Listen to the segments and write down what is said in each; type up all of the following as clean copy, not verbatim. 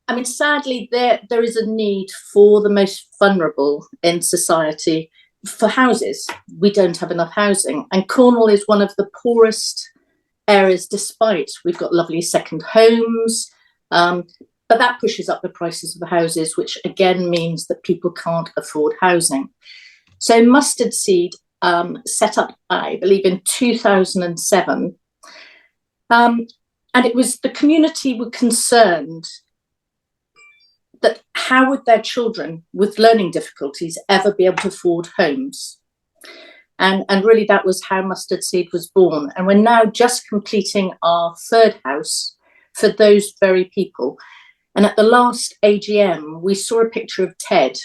I mean, sadly, there is a need for the most vulnerable in society for houses. We don't have enough housing, and Cornwall is one of the poorest areas, despite we've got lovely second homes. But that pushes up the prices of the houses, which again means that people can't afford housing. So Mustard Seed set up, I believe, in 2007. And it was the community were concerned that how would their children with learning difficulties ever be able to afford homes? And really that was how Mustard Seed was born. And we're now just completing our third house for those very people. And at the last AGM, we saw a picture of Ted.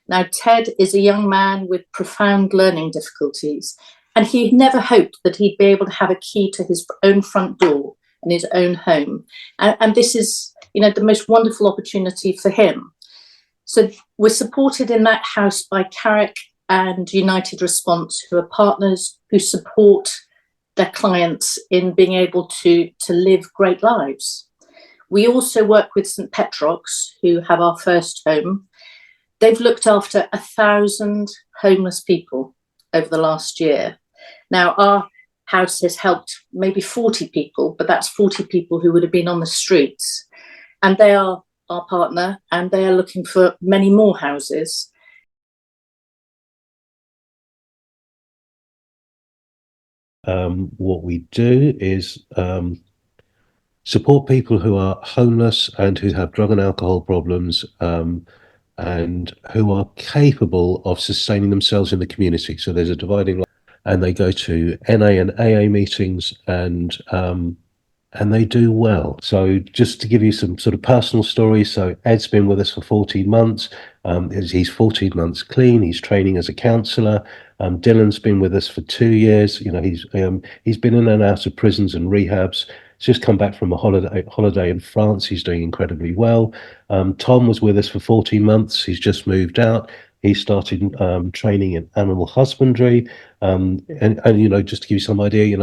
Now, Ted is a young man with profound learning difficulties, and he never hoped that he'd be able to have a key to his own front door in his own home. And this is, the most wonderful opportunity for him. So we're supported in that house by Carrick and United Response, who are partners who support their clients in being able to live great lives. We also work with St Petrock's, who have our first home. They've looked after 1,000 homeless people over the last year. Now, our house has helped maybe 40 people, but that's 40 people who would have been on the streets. And they are our partner, and they are looking for many more houses. What we do is support people who are homeless and who have drug and alcohol problems, and who are capable of sustaining themselves in the community. So there's a dividing line, and they go to NA and AA meetings, and they do well. So just to give you some sort of personal stories, so Ed's been with us for 14 months. He's 14 months clean. He's training as a counsellor. Dylan's been with us for 2 years. He's been in and out of prisons and rehabs. He's just come back from a holiday in France. He's doing incredibly well. Tom was with us for 14 months. He's just moved out. He started training in animal husbandry, and just to give you some idea,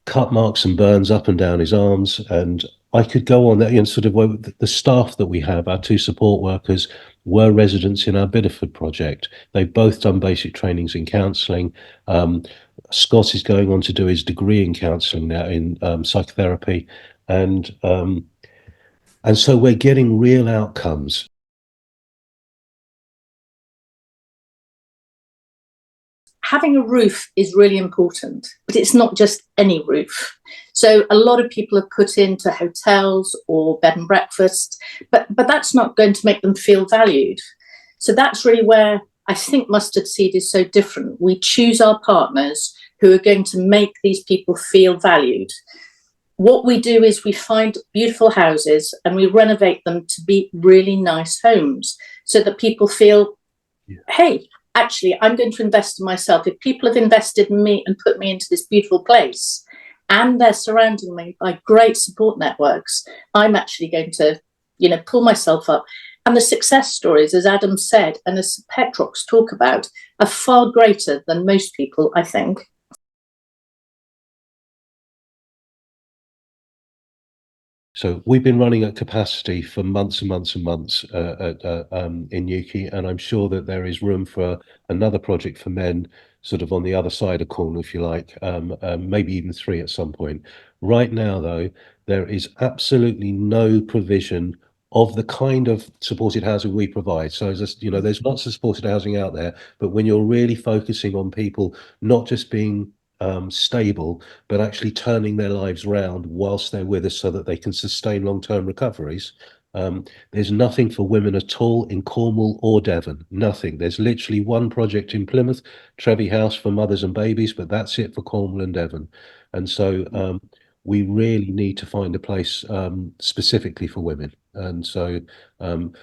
cut marks and burns up and down his arms. And I could go on that, sort of the staff that we have, our 2 support workers, were residents in our Bideford project. They've both done basic trainings in counselling. Scott is going on to do his degree in counselling now in psychotherapy. And so we're getting real outcomes. Having a roof is really important, but it's not just any roof. So a lot of people are put into hotels or bed and breakfast, but that's not going to make them feel valued. So that's really where I think Mustard Seed is so different. We choose our partners who are going to make these people feel valued. What we do is we find beautiful houses and we renovate them to be really nice homes so that people feel, hey, actually, I'm going to invest in myself. If people have invested in me and put me into this beautiful place, and they're surrounding me by great support networks, I'm actually going to, pull myself up. And the success stories, as Adam said, and as Petrock's talk about, are far greater than most people, I think. So we've been running at capacity for months and months and months in Newquay, and I'm sure that there is room for another project for men sort of on the other side of Cornwall, if you like, maybe even 3 at some point. Right now, though, there is absolutely no provision of the kind of supported housing we provide. So there's lots of supported housing out there, but when you're really focusing on people not just being stable, but actually turning their lives round whilst they're with us so that they can sustain long-term recoveries. There's nothing for women at all in Cornwall or Devon, nothing. There's literally one project in Plymouth, Trevi House for mothers and babies, but that's it for Cornwall and Devon. And so we really need to find a place specifically for women. And so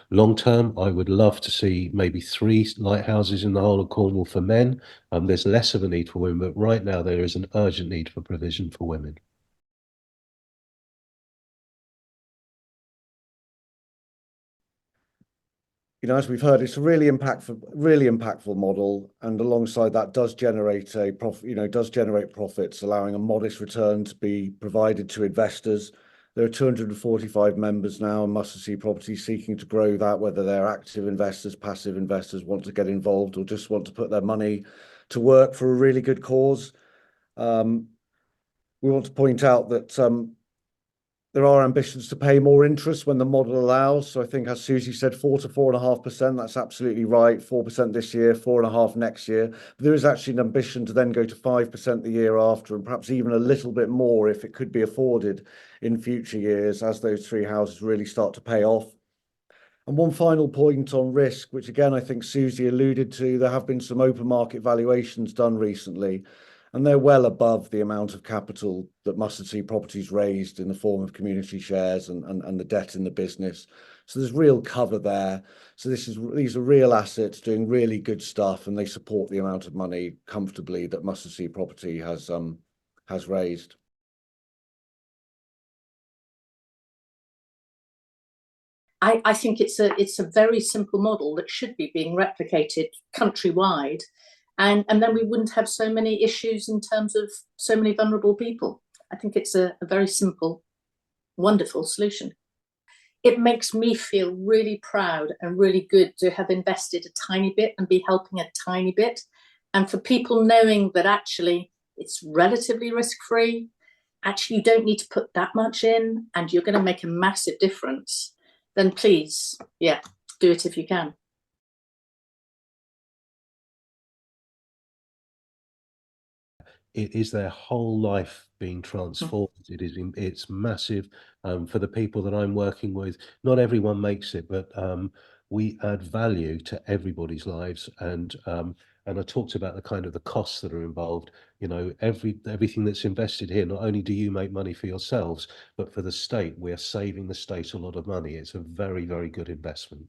long term, I would love to see maybe 3 lighthouses in the whole of Cornwall for men. There's less of a need for women, but right now there is an urgent need for provision for women. As we've heard, it's a really impactful model, and alongside that does generate profits, allowing a modest return to be provided to investors. There are 245 members now, and Mustard Seed Property seeking to grow that, whether they're active investors, passive investors, want to get involved, or just want to put their money to work for a really good cause. We want to point out that there are ambitions to pay more interest when the model allows. So I think, as Susie said, 4 to 4.5%, that's absolutely right. 4% this year, 4.5% next year. But there is actually an ambition to then go to 5% the year after, and perhaps even a little bit more if it could be afforded in future years as those 3 houses really start to pay off. And one final point on risk, which again, I think Susie alluded to, there have been some open market valuations done recently, and they're well above the amount of capital that Mustard Seed Properties raised in the form of community shares and the debt in the business. So there's real cover there. So these are real assets doing really good stuff, and they support the amount of money comfortably that Mustard Seed Property has raised. I think it's a very simple model that should be being replicated countrywide. And then we wouldn't have so many issues in terms of so many vulnerable people. I think it's a very simple, wonderful solution. It makes me feel really proud and really good to have invested a tiny bit and be helping a tiny bit. And for people knowing that actually it's relatively risk-free, actually you don't need to put that much in and you're going to make a massive difference, then please, yeah, do it if you can. It is their whole life being transformed. It's massive for the people that I'm working with. Not everyone makes it, but we add value to everybody's lives. And I talked about the kind of the costs that are involved. You know, everything that's invested here, not only do you make money for yourselves, but for the state, we're saving the state a lot of money. It's a very, very good investment.